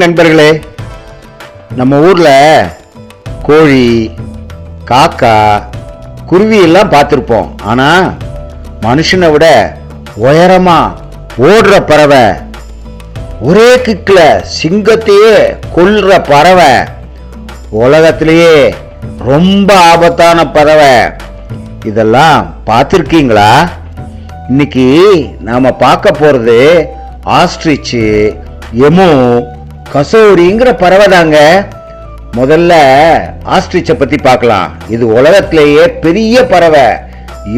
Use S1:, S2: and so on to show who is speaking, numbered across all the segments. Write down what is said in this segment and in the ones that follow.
S1: நண்பர்களே, நம்ம ஊர்ல கோழி, காக்கா, குருவி எல்லாம் பார்த்திருப்போம். ஆனா மனுஷனை விட உயரமா ஓடுற பறவை, ஒரே கிக்ல சிங்கத்தையே கொல்ற பறவை, உலகத்திலேயே ரொம்ப ஆபத்தான பறவை, இதெல்லாம் பார்த்திருக்கீங்களா? இன்னைக்கு நாம பார்க்க போறது ஆஸ்ட்ரிச், எமு, கசோரிங்கிற பறவை தாங்க. முதல்ல ஆஸ்ட்ரிச்சை பத்தி பார்க்கலாம். இது உலகத்திலேயே பெரிய பறவை.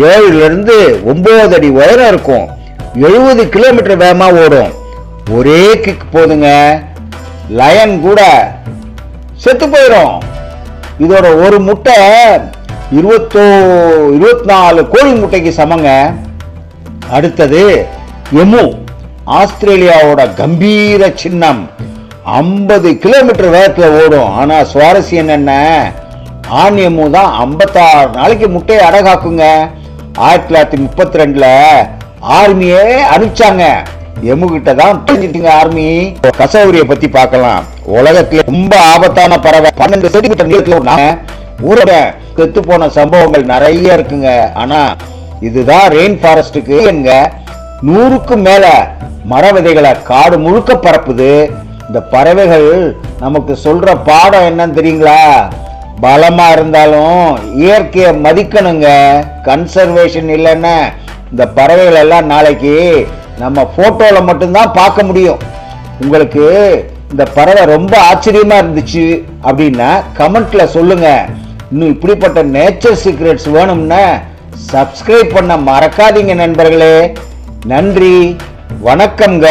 S1: 7 இருந்து 9 அடி உயரம் இருக்கும். 70 கிலோமீட்டர் வேகமா ஓடும். ஒரே கிக் போதுங்க. லயன் கூட செத்து போயிடும். இதோட ஒரு முட்டை 24 கோழி முட்டைக்கு சமங்க. அடுத்தது எமு, ஆஸ்திரேலியாவோட கம்பீர சின்னம். 50 கிலோமீட்டர் வேகத்துல ஓடும். ஆனா சுவாரஸ்யம் என்ன, ஆண் எமு தான் 56 நாளைக்கு முட்டையை அடகாக்குங்க. 1932ல ஆர்மியே அனுப்பிச்சாங்க. எமு கிட்ட தான் ஆர்மி. கசௌரிய பத்தி பார்க்கலாம். உலகத்துல ரொம்ப ஆபத்தான பறவை. 12 சென்டிமீட்டர் நீளத்துல ஊரோட செத்து போன சம்பவங்கள் நிறைய இருக்குங்க. ஆனா இதுதான் ரெயின் ஃபாரஸ்டுக்கு 100க்கும் மேல மர விதைகளை காடு முழுக்க பரப்புது. இந்த பறவைகள் நமக்கு சொல்ற பாடம் என்னன்னு தெரியுங்களா? பலமா இருந்தாலும் இயற்கையை மதிக்கணுங்க. கன்சர்வேஷன் இல்லைன்னா இந்த பறவைகள் எல்லாம் நாளைக்கு நம்ம போட்டோல மட்டும்தான் பார்க்க முடியும். உங்களுக்கு இந்த பறவை ரொம்ப ஆச்சரியமா இருந்துச்சு அப்படின்னா கமெண்ட்ல சொல்லுங்க. இன்னும் இப்படிப்பட்ட நேச்சர் சீக்ரெட்ஸ் வேணும்னா சப்ஸ்கிரைப் பண்ண மறக்காதீங்க நண்பர்களே. நன்றி, வணக்கம்ங்க.